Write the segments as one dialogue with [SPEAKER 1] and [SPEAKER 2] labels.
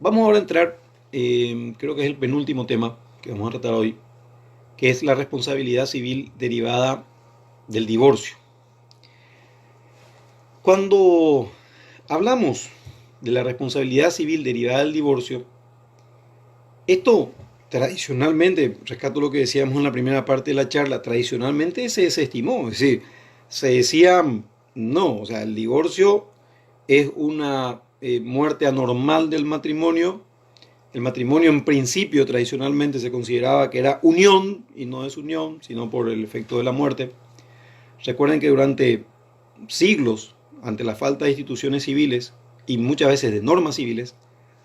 [SPEAKER 1] Vamos ahora a entrar, creo que es el penúltimo tema que vamos a tratar hoy, que es la responsabilidad civil derivada del divorcio. Cuando hablamos de la responsabilidad civil derivada del divorcio, esto tradicionalmente, rescato lo que decíamos en la primera parte de la charla, tradicionalmente se desestimó, es decir, se decía, no, o sea, el divorcio es una muerte anormal del matrimonio. El matrimonio en principio tradicionalmente se consideraba que era unión y no desunión, sino por el efecto de la muerte. Recuerden que durante siglos, ante la falta de instituciones civiles y muchas veces de normas civiles,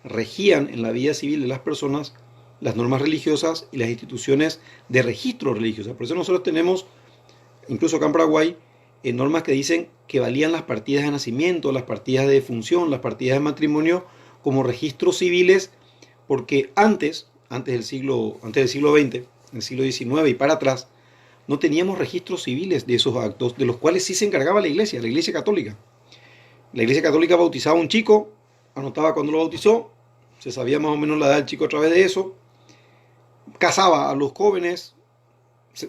[SPEAKER 1] regían en la vida civil de las personas las normas religiosas y las instituciones de registro religioso. Por eso nosotros tenemos, incluso acá en Paraguay, normas que dicen que valían las partidas de nacimiento, las partidas de defunción, las partidas de matrimonio como registros civiles, porque antes del siglo XX, en el siglo XIX y para atrás, no teníamos registros civiles de esos actos, de los cuales sí se encargaba la Iglesia Católica. La Iglesia Católica bautizaba a un chico, anotaba cuando lo bautizó, se sabía más o menos la edad del chico a través de eso, casaba a los jóvenes,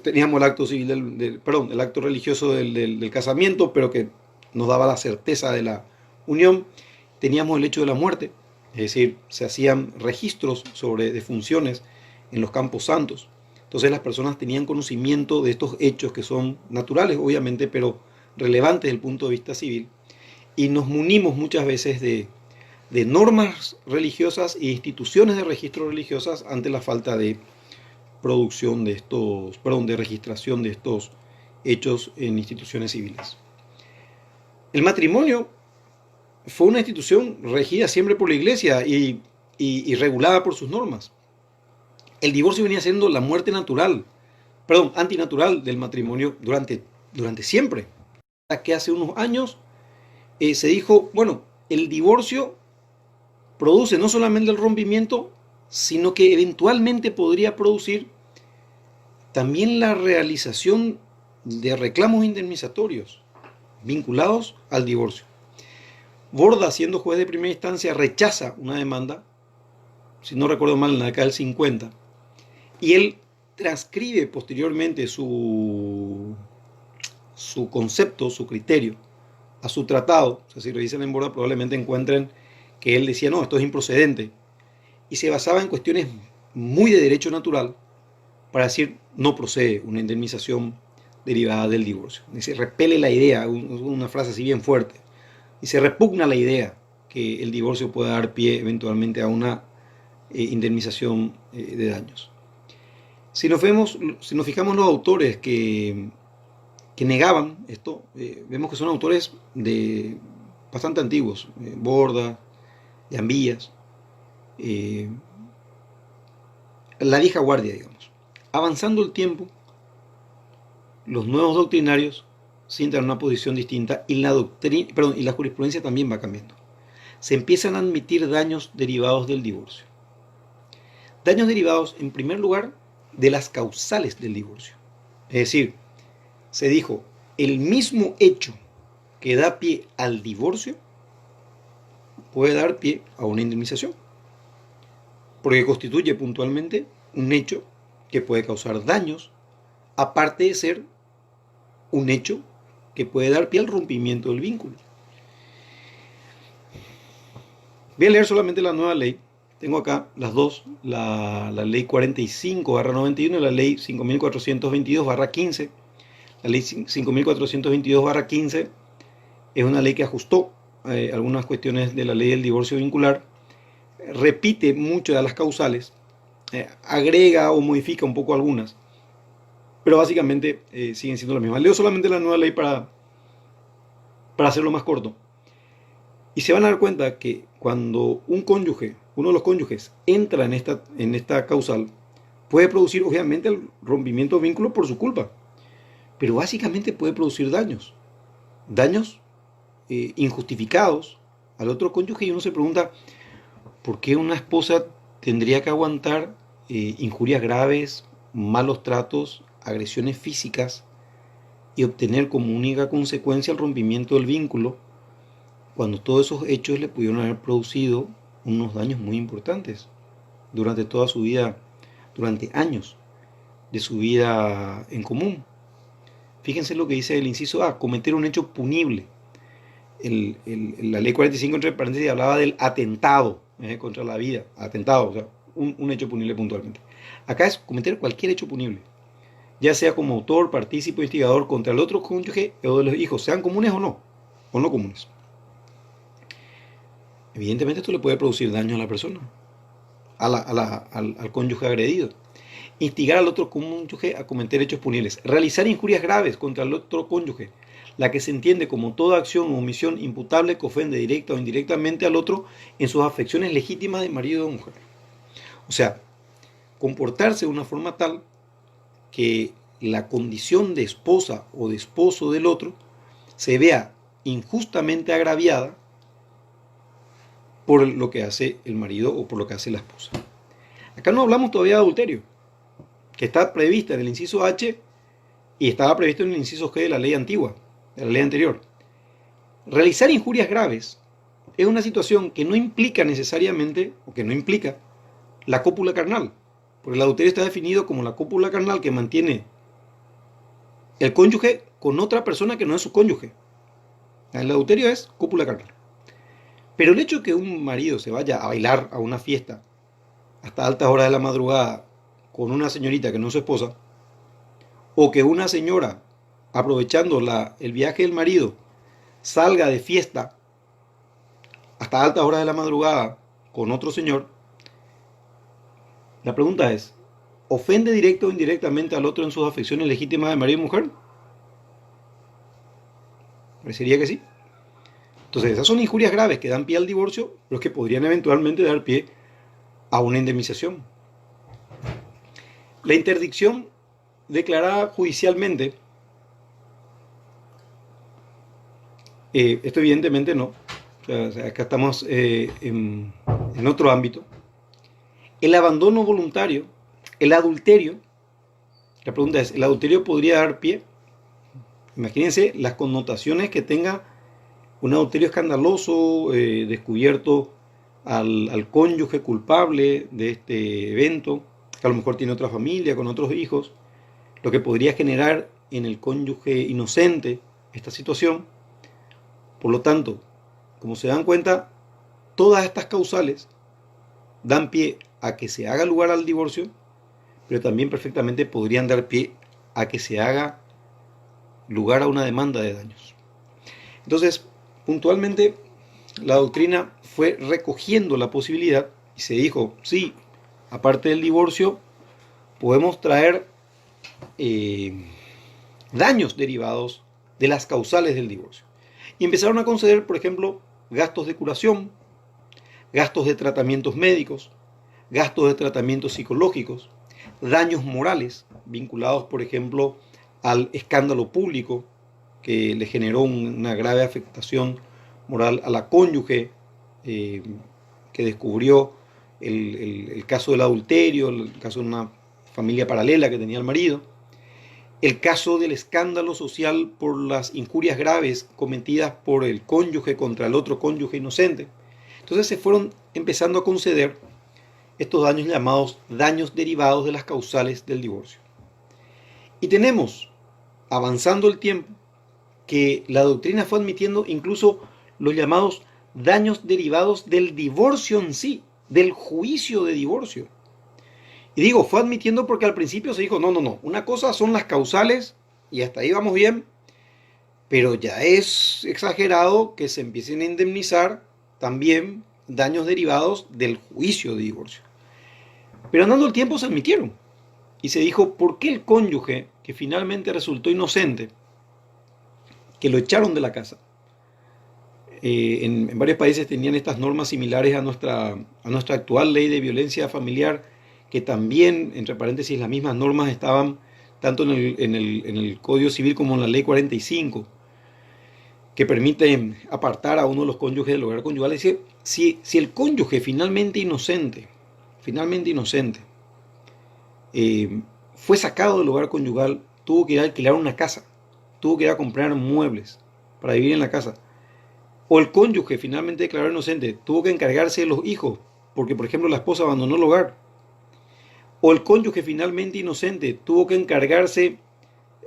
[SPEAKER 1] teníamos el acto civil perdón, el acto religioso del casamiento, pero que nos daba la certeza de la unión. Teníamos el hecho de la muerte, es decir, se hacían registros sobre defunciones en los campos santos. Entonces las personas tenían conocimiento de estos hechos que son naturales, obviamente, pero relevantes desde el punto de vista civil. Y nos munimos muchas veces de normas religiosas e instituciones de registro religiosas ante la falta de producción de estos, perdón, de registración de estos hechos en instituciones civiles. El matrimonio fue una institución regida siempre por la Iglesia y regulada por sus normas. El divorcio venía siendo la muerte natural, perdón, antinatural del matrimonio durante siempre. Hasta que hace unos años se dijo, bueno, el divorcio produce no solamente el rompimiento, sino que eventualmente podría producir también la realización de reclamos indemnizatorios vinculados al divorcio. Borda, siendo juez de primera instancia, rechaza una demanda, si no recuerdo mal, en la década del 50, y él transcribe posteriormente su concepto, su criterio, a su tratado. O sea, si revisan en Borda probablemente encuentren que él decía, no, esto es improcedente, y se basaba en cuestiones muy de derecho natural para decir, no procede una indemnización derivada del divorcio. Dice, repele la idea, una frase así bien fuerte, y se repugna la idea que el divorcio pueda dar pie eventualmente a una indemnización de daños. Si nos fijamos en los autores que negaban esto, vemos que son autores bastante antiguos, Borda, Llambías, eh, la vieja guardia, digamos. Avanzando el tiempo, los nuevos doctrinarios sientan una posición distinta y y la jurisprudencia también va cambiando. Se empiezan a admitir daños derivados del divorcio. Daños derivados, en primer lugar, de las causales del divorcio. Es decir, se dijo, el mismo hecho que da pie al divorcio puede dar pie a una indemnización, porque constituye puntualmente un hecho que puede causar daños, aparte de ser un hecho que puede dar pie al rompimiento del vínculo. Voy a leer solamente la nueva ley. Tengo acá las dos, la ley 45/91 y la ley 5422/15. La ley 5422/15 es una ley que ajustó algunas cuestiones de la ley del divorcio vincular, repite muchas de las causales, agrega o modifica un poco algunas, pero básicamente siguen siendo las mismas. Leo solamente la nueva ley para hacerlo más corto. Y se van a dar cuenta que cuando uno de los cónyuges, entra en esta causal, puede producir obviamente el rompimiento de vínculo por su culpa, pero básicamente puede producir daños injustificados al otro cónyuge, y uno se pregunta, ¿por qué una esposa tendría que aguantar injurias graves, malos tratos, agresiones físicas y obtener como única consecuencia el rompimiento del vínculo, cuando todos esos hechos le pudieron haber producido unos daños muy importantes durante toda su vida, durante años de su vida en común. Fíjense lo que dice el inciso A, cometer un hecho punible. La ley 45, entre paréntesis, hablaba del atentado contra la vida, atentado, o sea, un hecho punible puntualmente. Acá es cometer cualquier hecho punible, ya sea como autor, partícipe, instigador contra el otro cónyuge o de los hijos, sean comunes o no comunes. Evidentemente esto le puede producir daño a la persona, al cónyuge agredido. Instigar al otro cónyuge a cometer hechos punibles. Realizar injurias graves contra el otro cónyuge, la que se entiende como toda acción o omisión imputable que ofende directa o indirectamente al otro en sus afecciones legítimas de marido o mujer. O sea, comportarse de una forma tal que la condición de esposa o de esposo del otro se vea injustamente agraviada por lo que hace el marido o por lo que hace la esposa. Acá no hablamos todavía de adulterio, que está prevista en el inciso H y estaba previsto en el inciso G de la ley antigua, de la ley anterior. Realizar injurias graves es una situación que no implica necesariamente, o que no implica, la cópula carnal, porque el adulterio está definido como la cópula carnal que mantiene el cónyuge con otra persona que no es su cónyuge. El adulterio es cópula carnal. Pero el hecho de que un marido se vaya a bailar a una fiesta hasta altas horas de la madrugada con una señorita que no es su esposa, o que una señora, aprovechando el viaje del marido, salga de fiesta hasta altas horas de la madrugada con otro señor, la pregunta es, ¿ofende directo o indirectamente al otro en sus afecciones legítimas de marido y mujer? Parecería que sí. Entonces, esas son injurias graves que dan pie al divorcio, pero que podrían eventualmente dar pie a una indemnización. La interdicción declarada judicialmente, esto evidentemente no, o sea, acá estamos en otro ámbito. El abandono voluntario, el adulterio, la pregunta es, ¿el adulterio podría dar pie? Imagínense las connotaciones que tenga un adulterio escandaloso, descubierto al cónyuge culpable de este evento, que a lo mejor tiene otra familia, con otros hijos, lo que podría generar en el cónyuge inocente esta situación. Por lo tanto, como se dan cuenta, todas estas causales dan pie a que se haga lugar al divorcio, pero también perfectamente podrían dar pie a que se haga lugar a una demanda de daños. Entonces, puntualmente, la doctrina fue recogiendo la posibilidad y se dijo, sí, aparte del divorcio, podemos traer daños derivados de las causales del divorcio. Y empezaron a conceder, por ejemplo, gastos de curación, gastos de tratamientos médicos, gastos de tratamientos psicológicos, daños morales vinculados, por ejemplo, al escándalo público que le generó una grave afectación moral a la cónyuge que descubrió el caso del adulterio, el caso de una familia paralela que tenía el marido, el caso del escándalo social por las injurias graves cometidas por el cónyuge contra el otro cónyuge inocente. Entonces se fueron empezando a conceder estos daños llamados daños derivados de las causales del divorcio. Y tenemos, avanzando el tiempo, que la doctrina fue admitiendo incluso los llamados daños derivados del divorcio en sí, del juicio de divorcio. Y digo, fue admitiendo porque al principio se dijo, no, una cosa son las causales y hasta ahí vamos bien, pero ya es exagerado que se empiecen a indemnizar también daños derivados del juicio de divorcio. Pero andando el tiempo se admitieron y se dijo, ¿por qué el cónyuge que finalmente resultó inocente, que lo echaron de la casa? En varios países tenían estas normas similares a nuestra actual ley de violencia familiar, que también, entre paréntesis, las mismas normas estaban tanto en el Código Civil como en la ley 45, que permite apartar a uno de los cónyuges del hogar conyugal. Es decir, si el cónyuge finalmente inocente, fue sacado del hogar conyugal, tuvo que ir a alquilar una casa, tuvo que ir a comprar muebles para vivir en la casa. o el cónyuge finalmente declarado inocente tuvo que encargarse de los hijos, porque por ejemplo la esposa abandonó el hogar, o el cónyuge finalmente inocente tuvo que encargarse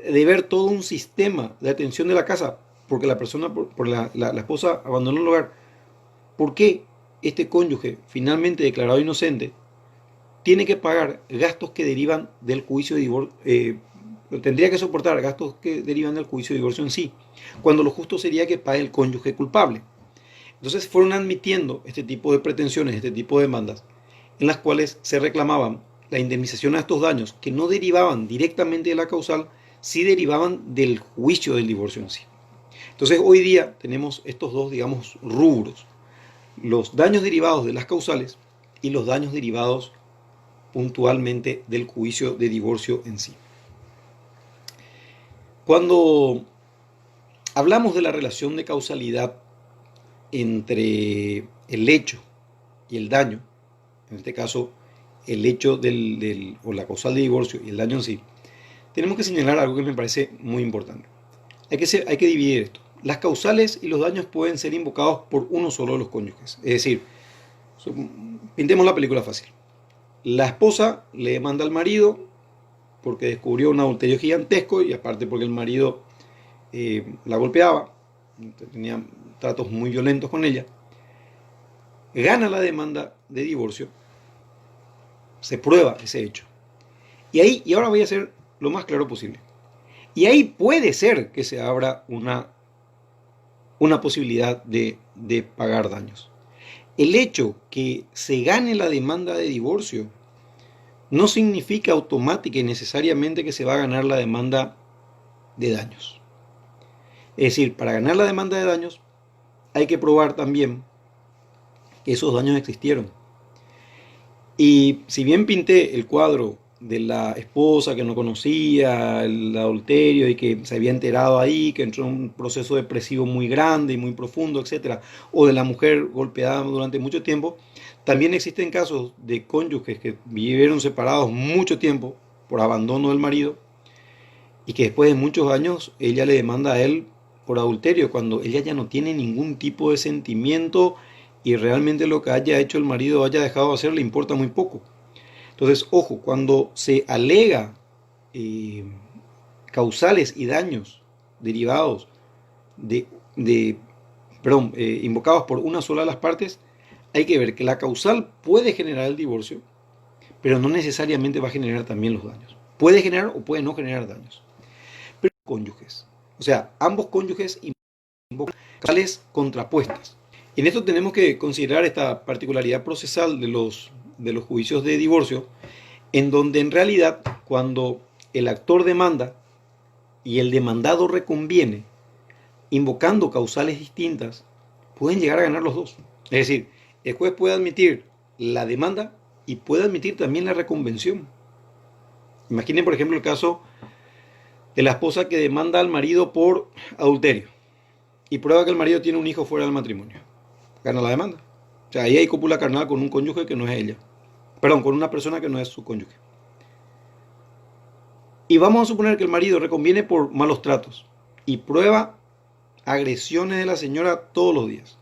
[SPEAKER 1] de ver todo un sistema de atención de la casa, porque la persona, la esposa abandonó el hogar. ¿Por qué este cónyuge finalmente declarado inocente tiene que pagar gastos que derivan del juicio de divorcio? Tendría que soportar gastos que derivan del juicio de divorcio en sí, cuando lo justo sería que pague el cónyuge culpable. Entonces fueron admitiendo este tipo de pretensiones, este tipo de demandas, en las cuales se reclamaban la indemnización a estos daños que no derivaban directamente de la causal, sí derivaban del juicio del divorcio en sí. Entonces hoy día tenemos estos dos, digamos, rubros: los daños derivados de las causales y los daños derivados puntualmente del juicio de divorcio en sí. Cuando hablamos de la relación de causalidad entre el hecho y el daño, en este caso el hecho o la causal de divorcio y el daño en sí, tenemos que señalar algo que me parece muy importante. Hay que dividir esto. Las causales y los daños pueden ser invocados por uno solo de los cónyuges. Es decir, pintemos la película fácil. La esposa le demanda al marido porque descubrió un adulterio gigantesco y aparte porque el marido la golpeaba, tenía tratos muy violentos con ella. Gana la demanda de divorcio, se prueba ese hecho. Y ahora voy a ser lo más claro posible. Y ahí puede ser que se abra una posibilidad de pagar daños. El hecho que se gane la demanda de divorcio no significa automática y necesariamente que se va a ganar la demanda de daños. Es decir, para ganar la demanda de daños hay que probar también que esos daños existieron. Y si bien pinté el cuadro de la esposa que no conocía el adulterio y que se había enterado ahí, que entró en un proceso depresivo muy grande y muy profundo, etcétera, o de la mujer golpeada durante mucho tiempo, también existen casos de cónyuges que vivieron separados mucho tiempo por abandono del marido y que después de muchos años ella le demanda a él por adulterio cuando ella ya no tiene ningún tipo de sentimiento y realmente lo que haya hecho el marido o haya dejado de hacer le importa muy poco. Entonces, ojo, cuando se alega eh, causales y daños derivados de, de perdón, invocados por una sola de las partes, hay que ver que la causal puede generar el divorcio, pero no necesariamente va a generar también los daños. Puede generar o puede no generar daños. Pero cónyuges, o sea, ambos cónyuges invocan causales contrapuestas. En esto tenemos que considerar esta particularidad procesal de los juicios de divorcio, en donde en realidad cuando el actor demanda y el demandado reconviene, invocando causales distintas, pueden llegar a ganar los dos. Es decir, el juez puede admitir la demanda y puede admitir también la reconvención. Imaginen, por ejemplo, el caso de la esposa que demanda al marido por adulterio y prueba que el marido tiene un hijo fuera del matrimonio. Gana la demanda. O sea, ahí hay cópula carnal con un cónyuge que no es ella. Perdón, con una persona que no es su cónyuge. Y vamos a suponer que el marido reconviene por malos tratos y prueba agresiones de la señora todos los días.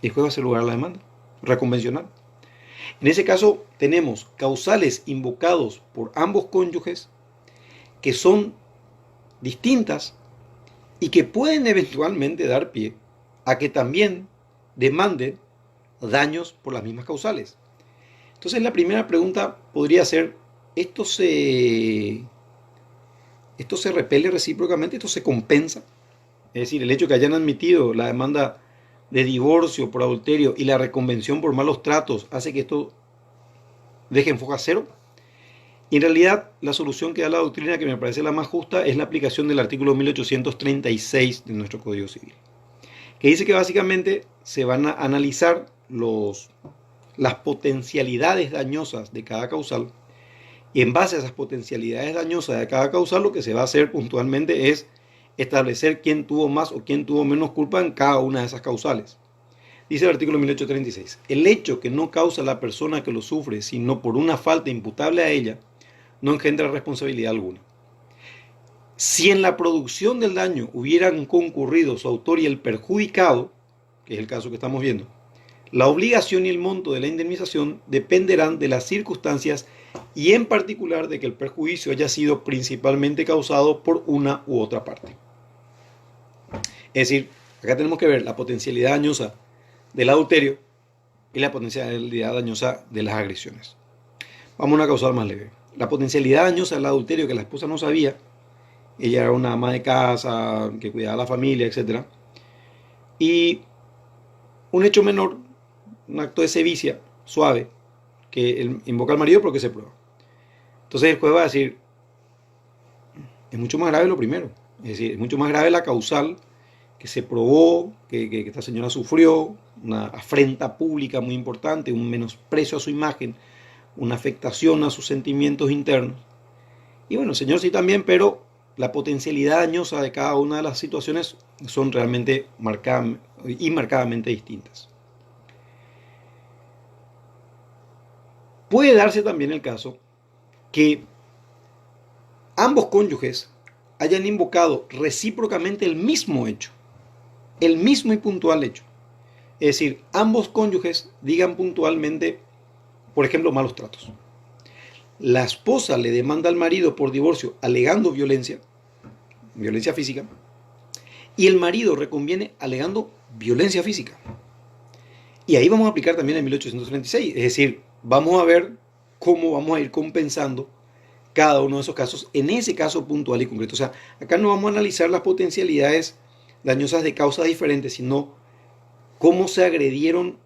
[SPEAKER 1] Y el juez va a hacer lugar a la demanda reconvencional. En ese caso tenemos causales invocados por ambos cónyuges que son distintas y que pueden eventualmente dar pie a que también demanden daños por las mismas causales. Entonces la primera pregunta podría ser, ¿esto se repele recíprocamente? ¿Esto se compensa? Es decir, el hecho que hayan admitido la demanda de divorcio por adulterio y la reconvención por malos tratos hace que esto deje en foja cero. Y en realidad la solución que da la doctrina, que me parece la más justa, es la aplicación del artículo 1836 de nuestro Código Civil, que dice que básicamente se van a analizar las potencialidades dañosas de cada causal, y en base a esas potencialidades dañosas de cada causal lo que se va a hacer puntualmente es establecer quién tuvo más o quién tuvo menos culpa en cada una de esas causales. Dice el artículo 1836, el hecho que no causa la persona que lo sufre, sino por una falta imputable a ella, no engendra responsabilidad alguna. Si en la producción del daño hubieran concurrido su autor y el perjudicado, que es el caso que estamos viendo, la obligación y el monto de la indemnización dependerán de las circunstancias y en particular de que el perjuicio haya sido principalmente causado por una u otra parte. Es decir, acá tenemos que ver la potencialidad dañosa del adulterio y la potencialidad dañosa de las agresiones. Vamos a una causal más leve. La potencialidad dañosa del adulterio, que la esposa no sabía, ella era una ama de casa, que cuidaba a la familia, etc. Y un hecho menor, un acto de sevicia suave, que invoca al marido porque se prueba. Entonces el juez va a decir, es mucho más grave lo primero. Es decir, es mucho más grave la causal que se probó, que esta señora sufrió, una afrenta pública muy importante, un menosprecio a su imagen, una afectación a sus sentimientos internos. Y bueno, señor sí también, pero la potencialidad dañosa de cada una de las situaciones son realmente marcadamente distintas. Puede darse también el caso que ambos cónyuges hayan invocado recíprocamente el mismo hecho, el mismo y puntual hecho. Es decir, ambos cónyuges digan puntualmente, por ejemplo, malos tratos. La esposa le demanda al marido por divorcio alegando violencia física, y el marido reconviene alegando violencia física. Y ahí vamos a aplicar también el 1836, es decir, vamos a ver cómo vamos a ir compensando cada uno de esos casos en ese caso puntual y concreto. O sea, acá no vamos a analizar las potencialidades dañosas de causas diferentes, sino cómo se agredieron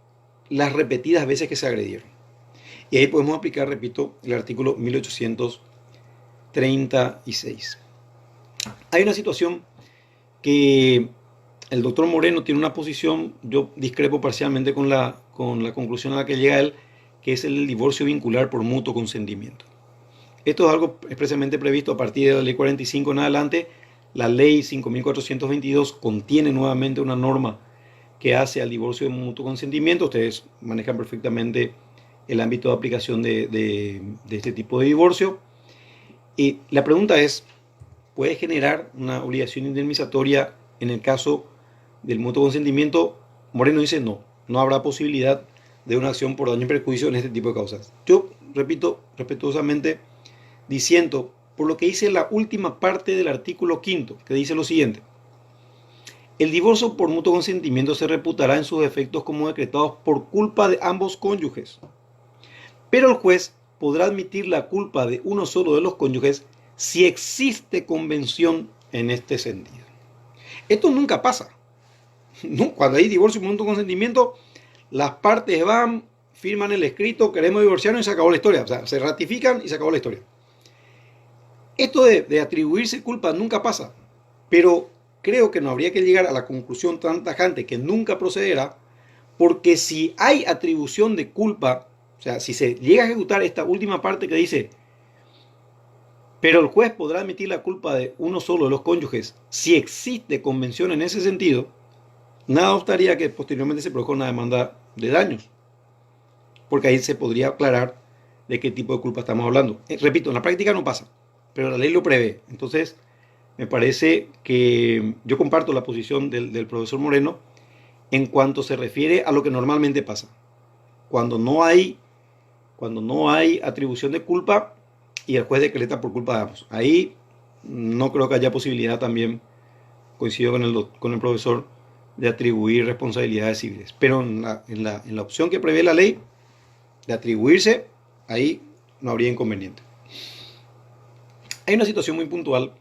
[SPEAKER 1] las repetidas veces que se agredieron. Y ahí podemos aplicar, repito, el artículo 1836. Hay una situación que el doctor Moreno tiene una posición, yo discrepo parcialmente con la conclusión a la que llega él, que es el divorcio vincular por mutuo consentimiento. Esto es algo expresamente previsto a partir de la ley 45 en adelante. La ley 5422 contiene nuevamente una norma que hace al divorcio de mutuo consentimiento. Ustedes manejan perfectamente el ámbito de aplicación de este tipo de divorcio. Y la pregunta es, ¿puede generar una obligación indemnizatoria en el caso del mutuo consentimiento? Moreno dice no, no habrá posibilidad de una acción por daño y perjuicio en este tipo de causas. Yo repito respetuosamente, diciendo por lo que dice la última parte del artículo 5, que dice lo siguiente: el divorcio por mutuo consentimiento se reputará en sus efectos como decretados por culpa de ambos cónyuges, pero el juez podrá admitir la culpa de uno solo de los cónyuges si existe convención en este sentido. Esto nunca pasa. Cuando hay divorcio por mutuo consentimiento, las partes van, firman el escrito, queremos divorciarnos y se acabó la historia. O sea, se ratifican y se acabó la historia. Esto de atribuirse culpa nunca pasa, pero creo que no habría que llegar a la conclusión tan tajante que nunca procederá, porque si hay atribución de culpa, o sea, si se llega a ejecutar esta última parte que dice, pero el juez podrá admitir la culpa de uno solo de los cónyuges si existe convención en ese sentido, nada obstaría que posteriormente se produzca una demanda de daños, porque ahí se podría aclarar de qué tipo de culpa estamos hablando. Repito, en la práctica no pasa, pero la ley lo prevé. Entonces, me parece que yo comparto la posición del profesor Moreno en cuanto se refiere a lo que normalmente pasa. Cuando no hay atribución de culpa y el juez decreta por culpa de ambos. Ahí no creo que haya posibilidad también, coincido con el profesor, de atribuir responsabilidades civiles. Pero en la opción que prevé la ley de atribuirse, ahí no habría inconveniente. Hay una situación muy puntual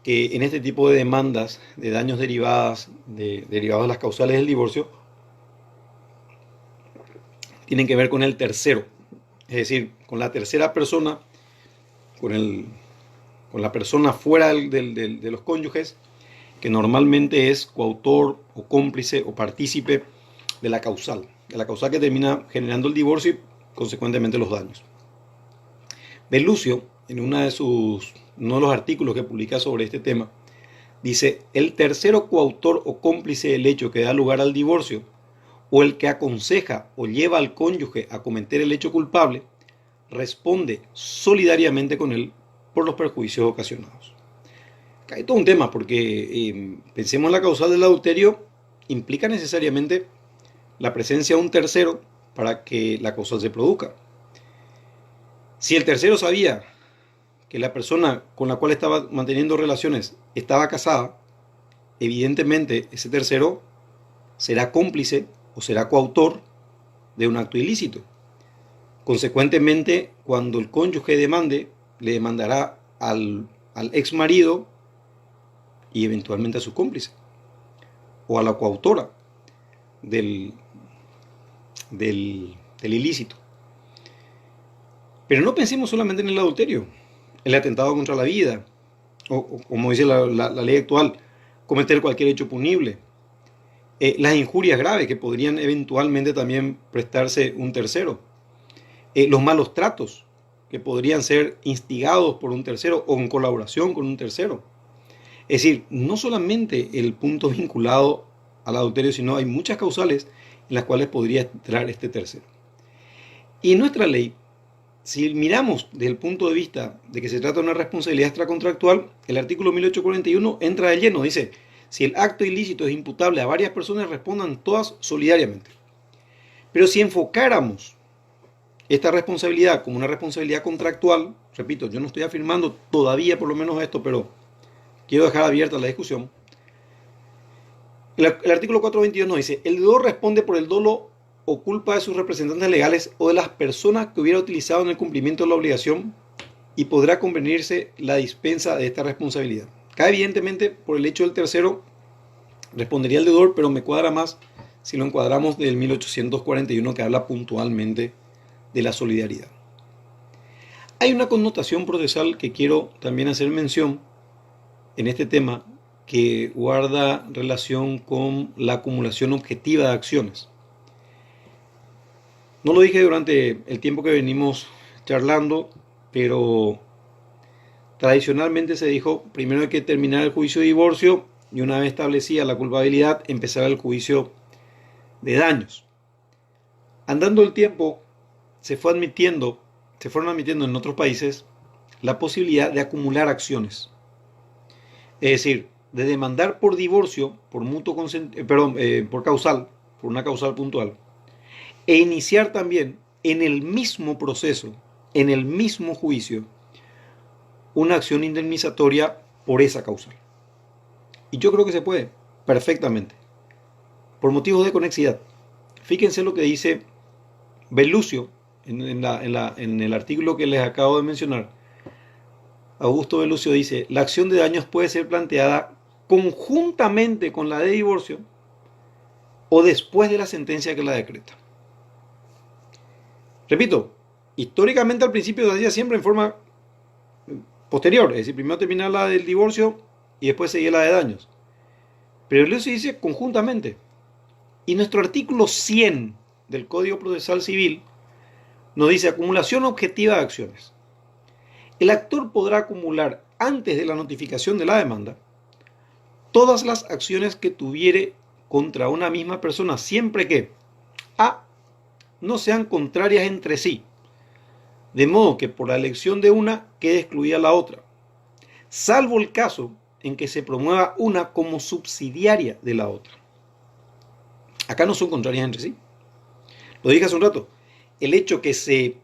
[SPEAKER 1] que en este tipo de demandas de daños derivados de las causales del divorcio tienen que ver con el tercero, es decir, con la tercera persona, con la persona fuera de los cónyuges, que normalmente es coautor o cómplice o partícipe de la causal que termina generando el divorcio y consecuentemente los daños. Bellucio, en uno de los artículos que publica sobre este tema, dice: el tercero coautor o cómplice del hecho que da lugar al divorcio, o el que aconseja o lleva al cónyuge a cometer el hecho culpable, responde solidariamente con él por los perjuicios ocasionados. Acá hay todo un tema, porque pensemos en la causal del adulterio implica necesariamente la presencia de un tercero para que la causal se produzca. Si el tercero sabía que la persona con la cual estaba manteniendo relaciones estaba casada, evidentemente ese tercero será cómplice o será coautor de un acto ilícito. Consecuentemente, cuando el cónyuge demande, le demandará al ex marido y eventualmente a su cómplice o a la coautora del, del ilícito. Pero no pensemos solamente en el adulterio, el atentado contra la vida, o como dice la ley actual, cometer cualquier hecho punible, las injurias graves que podrían eventualmente también prestarse un tercero, los malos tratos que podrían ser instigados por un tercero o en colaboración con un tercero. Es decir, no solamente el punto vinculado al adulterio, sino hay muchas causales en las cuales podría entrar este tercero. Y en nuestra ley, si miramos desde el punto de vista de que se trata de una responsabilidad extracontractual, el artículo 1841 entra de lleno, dice, si el acto ilícito es imputable a varias personas, respondan todas solidariamente. Pero si enfocáramos esta responsabilidad como una responsabilidad contractual, repito, yo no estoy afirmando todavía por lo menos esto, pero quiero dejar abierta la discusión. El artículo 422 nos dice, el deudor responde por el dolo o culpa de sus representantes legales o de las personas que hubiera utilizado en el cumplimiento de la obligación y podrá convenirse la dispensa de esta responsabilidad. Acá evidentemente por el hecho del tercero respondería el deudor, pero me cuadra más si lo encuadramos del 1841 que habla puntualmente de la solidaridad. Hay una connotación procesal que quiero también hacer mención en este tema que guarda relación con la acumulación objetiva de acciones. No lo dije durante el tiempo que venimos charlando, pero tradicionalmente se dijo, primero hay que terminar el juicio de divorcio y una vez establecida la culpabilidad, empezar el juicio de daños. Andando el tiempo, se fueron admitiendo en otros países la posibilidad de acumular acciones. Es decir, de demandar por divorcio, por por causal, por una causal puntual, e iniciar también en el mismo proceso, en el mismo juicio, una acción indemnizatoria por esa causal. Y yo creo que se puede, perfectamente, por motivos de conexidad. Fíjense lo que dice Bellucio en el artículo que les acabo de mencionar. Augusto Bellucio dice, la acción de daños puede ser planteada conjuntamente con la de divorcio o después de la sentencia que la decreta. Repito, históricamente al principio se hacía siempre en forma posterior, es decir, primero terminaba la del divorcio y después seguía la de daños. Pero Bellucio dice conjuntamente. Y nuestro artículo 100 del Código Procesal Civil nos dice acumulación objetiva de acciones. El actor podrá acumular antes de la notificación de la demanda todas las acciones que tuviere contra una misma persona, siempre que a. no sean contrarias entre sí, de modo que por la elección de una quede excluida la otra, salvo el caso en que se promueva una como subsidiaria de la otra. Acá no son contrarias entre sí. Lo dije hace un rato, el hecho que se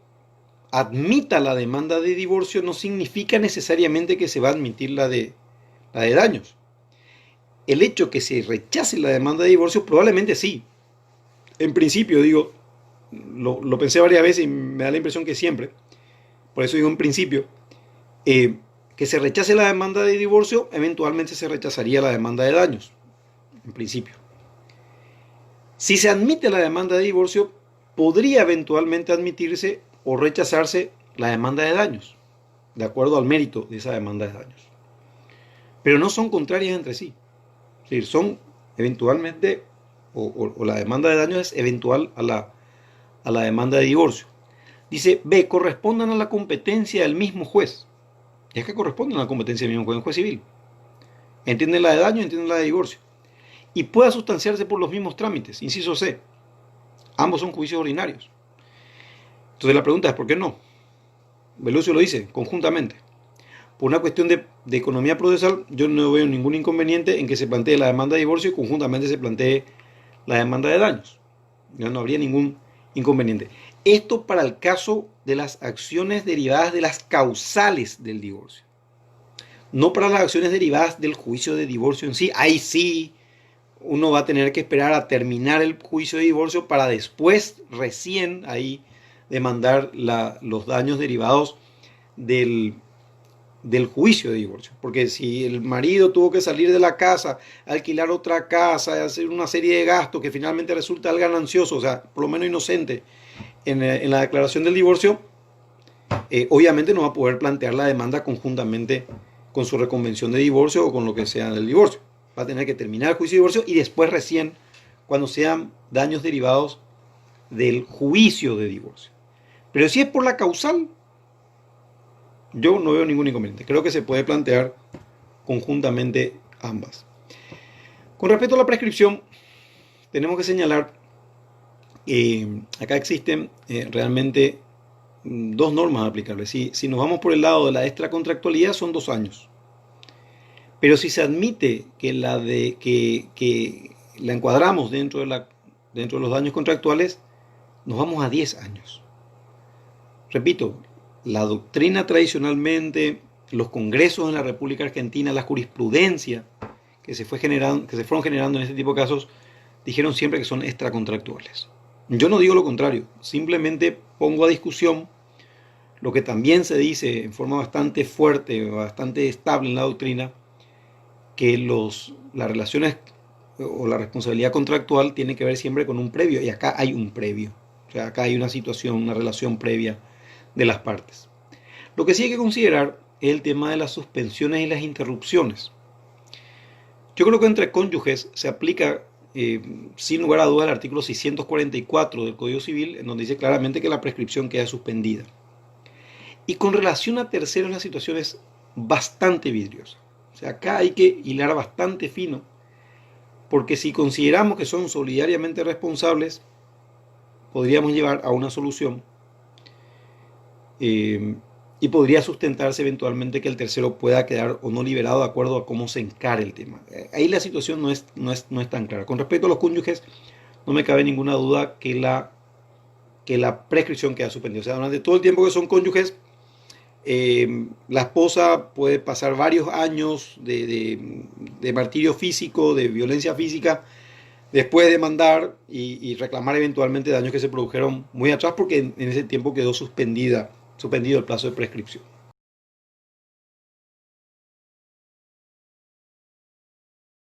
[SPEAKER 1] admita la demanda de divorcio no significa necesariamente que se va a admitir la de daños. El hecho que se rechace la demanda de divorcio probablemente sí. En principio, digo, lo pensé varias veces y me da la impresión que siempre, por eso digo en principio, que se rechace la demanda de divorcio, eventualmente se rechazaría la demanda de daños, en principio. Si se admite la demanda de divorcio, podría eventualmente admitirse o rechazarse la demanda de daños, de acuerdo al mérito de esa demanda de daños. Pero no son contrarias entre sí. Es decir, son eventualmente, o la demanda de daños es eventual a la demanda de divorcio. Dice, B, correspondan a la competencia del mismo juez. Y es que corresponden a la competencia del mismo juez, un juez civil. Entienden la de daño, entienden la de divorcio. Y pueda sustanciarse por los mismos trámites. Inciso C. Ambos son juicios ordinarios. Entonces la pregunta es, ¿por qué no? Bellucio lo dice, conjuntamente. por una cuestión de economía procesal, yo no veo ningún inconveniente en que se plantee la demanda de divorcio y conjuntamente se plantee la demanda de daños. Ya no habría ningún inconveniente. Esto para el caso de las acciones derivadas de las causales del divorcio. No para las acciones derivadas del juicio de divorcio en sí. Ahí sí uno va a tener que esperar a terminar el juicio de divorcio para después recién ahí demandar los daños derivados del, del juicio de divorcio. Porque si el marido tuvo que salir de la casa, alquilar otra casa, hacer una serie de gastos que finalmente resulta algo ganancioso, o sea, por lo menos inocente, en la declaración del divorcio, obviamente no va a poder plantear la demanda conjuntamente con su reconvención de divorcio o con lo que sea del divorcio. Va a tener que terminar el juicio de divorcio y después recién, cuando sean daños derivados del juicio de divorcio. Pero si es por la causal, yo no veo ningún inconveniente. Creo que se puede plantear conjuntamente ambas. Con respecto a la prescripción, tenemos que señalar que acá existen realmente dos normas aplicables. Si nos vamos por el lado de la extracontractualidad, son 2 años. Pero si se admite que la encuadramos dentro de los daños contractuales, nos vamos a 10 años. Repito, la doctrina tradicionalmente, los congresos en la República Argentina, la jurisprudencia que se fueron generando en este tipo de casos, dijeron siempre que son extracontractuales. Yo no digo lo contrario, simplemente pongo a discusión lo que también se dice en forma bastante fuerte, bastante estable en la doctrina, que las relaciones o la responsabilidad contractual tiene que ver siempre con un previo, y acá hay un previo. O sea, acá hay una situación, una relación previa de las partes. Lo que sí hay que considerar es el tema de las suspensiones y las interrupciones. Yo creo que entre cónyuges se aplica sin lugar a dudas el artículo 644 del Código Civil, en donde dice claramente que la prescripción queda suspendida. Y con relación a terceros la situación es bastante vidriosa. O sea, acá hay que hilar bastante fino, porque si consideramos que son solidariamente responsables, podríamos llevar a una solución y podría sustentarse eventualmente que el tercero pueda quedar o no liberado de acuerdo a cómo se encare el tema. Ahí la situación no es tan clara. Con respecto a los cónyuges, no me cabe ninguna duda que la prescripción queda suspendida. O sea, durante todo el tiempo que son cónyuges, la esposa puede pasar varios años de martirio físico, de violencia física, después demandar y reclamar eventualmente daños que se produjeron muy atrás porque en ese tiempo quedó suspendido el plazo de prescripción.